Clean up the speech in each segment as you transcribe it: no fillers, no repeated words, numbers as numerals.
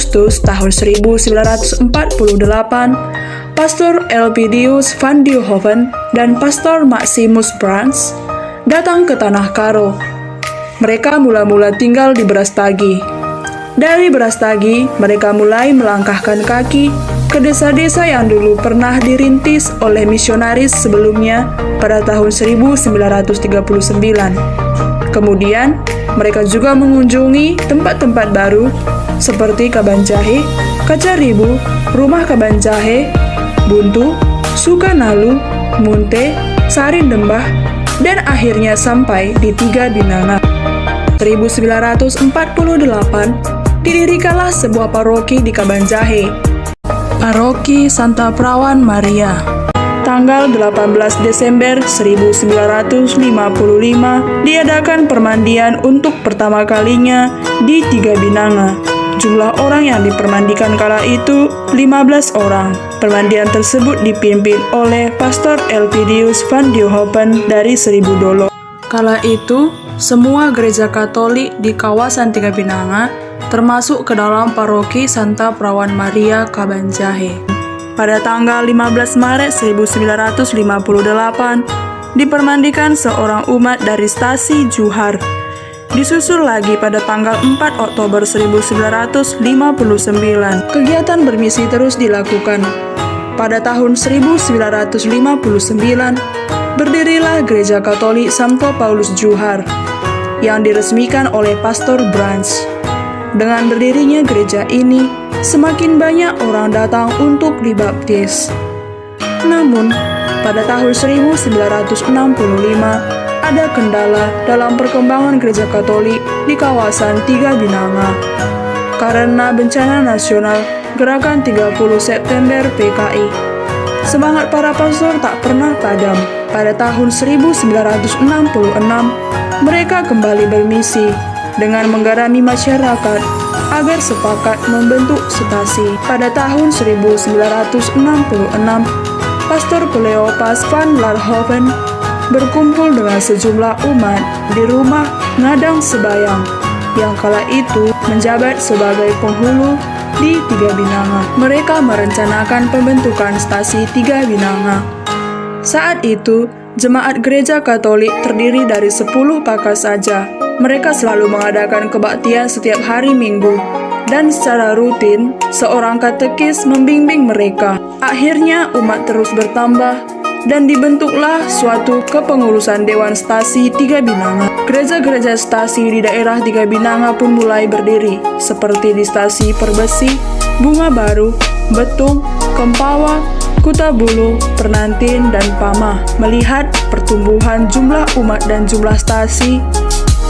Agustus tahun 1948, Pastor Elpidius van Nieuwhoven dan Pastor Maximus Brands datang ke Tanah Karo. Mereka mula-mula tinggal di Brastagi. Dari Brastagi, mereka mulai melangkahkan kaki ke desa-desa yang dulu pernah dirintis oleh misionaris sebelumnya pada tahun 1939. Kemudian, mereka juga mengunjungi tempat-tempat baru seperti Kabanjahe, Kacaribu, Rumah Kabanjahe, Buntu, Sukanalu, Munte, Sarindembah, dan akhirnya sampai di Tiga Binanga. 1948, didirikanlah sebuah paroki di Kabanjahe, Paroki Santa Perawan Maria. Tanggal 18 Desember 1955 diadakan permandian untuk pertama kalinya di Tiga Binanga. Jumlah orang yang dipermandikan kala itu 15 orang. Permandian tersebut dipimpin oleh Pastor Elpidius van Nieuwhoven dari Seribu Dolo. Kala itu, semua gereja Katolik di kawasan Tiga Binanga termasuk ke dalam paroki Santa Perawan Maria Kabanjahe. Pada tanggal 15 Maret 1958, dipermandikan seorang umat dari stasi Juhar. Disusul lagi pada tanggal 4 Oktober 1959. Kegiatan bermisi terus dilakukan. Pada tahun 1959, berdirilah Gereja Katolik Santo Paulus Juhar, yang diresmikan oleh Pastor Brands. Dengan berdirinya gereja ini, semakin banyak orang datang untuk dibaptis. Namun, pada tahun 1965, ada kendala dalam perkembangan gereja Katolik di kawasan Tiga Binanga. Karena bencana nasional Gerakan 30 September PKI, semangat para pastor tak pernah padam. Pada tahun 1966, mereka kembali bermisi dengan menggarami masyarakat agar sepakat membentuk stasi. Pada tahun 1966, Pastor Cleopas van Laarhoven berkumpul dengan sejumlah umat di rumah Ngadang Sebayang, yang kala itu menjabat sebagai penghulu di Tiga Binanga. Mereka merencanakan pembentukan stasi Tiga Binanga. Saat itu, jemaat gereja Katolik terdiri dari 10 kakak saja. Mereka selalu mengadakan kebaktian setiap hari Minggu, dan secara rutin, seorang katekis membimbing mereka. Akhirnya umat terus bertambah, dan dibentuklah suatu kepengurusan Dewan Stasi Tiga Binanga. Gereja-gereja stasi di daerah Tiga Binanga pun mulai berdiri, seperti di stasi Perbesi, Bunga Baru, Betung, Kempawa, Kutabulu, Pernantin, dan Pamah. Melihat pertumbuhan jumlah umat dan jumlah stasi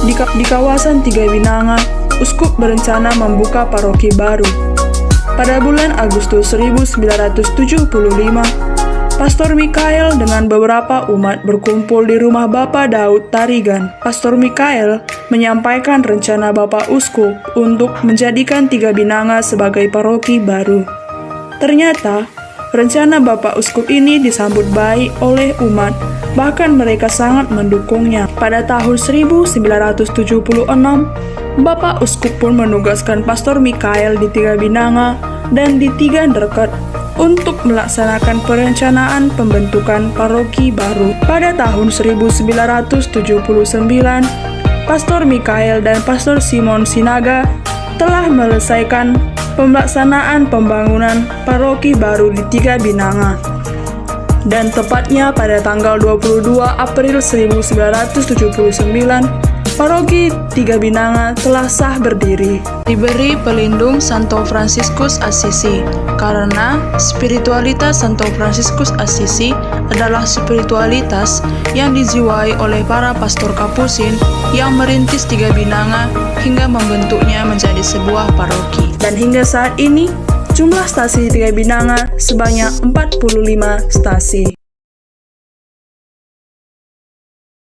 di kawasan Tiga Binanga, uskup berencana membuka paroki baru. Pada bulan Agustus 1975, Pastor Mikael dengan beberapa umat berkumpul di rumah Bapak Daud Tarigan. Pastor Mikael menyampaikan rencana Bapak Uskup untuk menjadikan Tiga Binanga sebagai paroki baru. Ternyata, rencana Bapak Uskup ini disambut baik oleh umat, bahkan mereka sangat mendukungnya. Pada tahun 1976, Bapak Uskup pun menugaskan Pastor Mikael di Tiga Binanga dan di Tiga Dereket untuk melaksanakan perencanaan pembentukan paroki baru. Pada tahun 1979, Pastor Mikael dan Pastor Simon Sinaga telah menyelesaikan pelaksanaan pembangunan paroki baru di Tiga Binanga. Dan tepatnya pada tanggal 22 April 1979, paroki Tiga Binanga telah sah berdiri. Diberi pelindung Santo Fransiskus Assisi, karena spiritualitas Santo Fransiskus Assisi adalah spiritualitas yang dijiwai oleh para pastor Kapusin yang merintis Tiga Binanga hingga membentuknya menjadi sebuah paroki. Dan hingga saat ini, jumlah stasi Tiga Binanga sebanyak 45 stasi.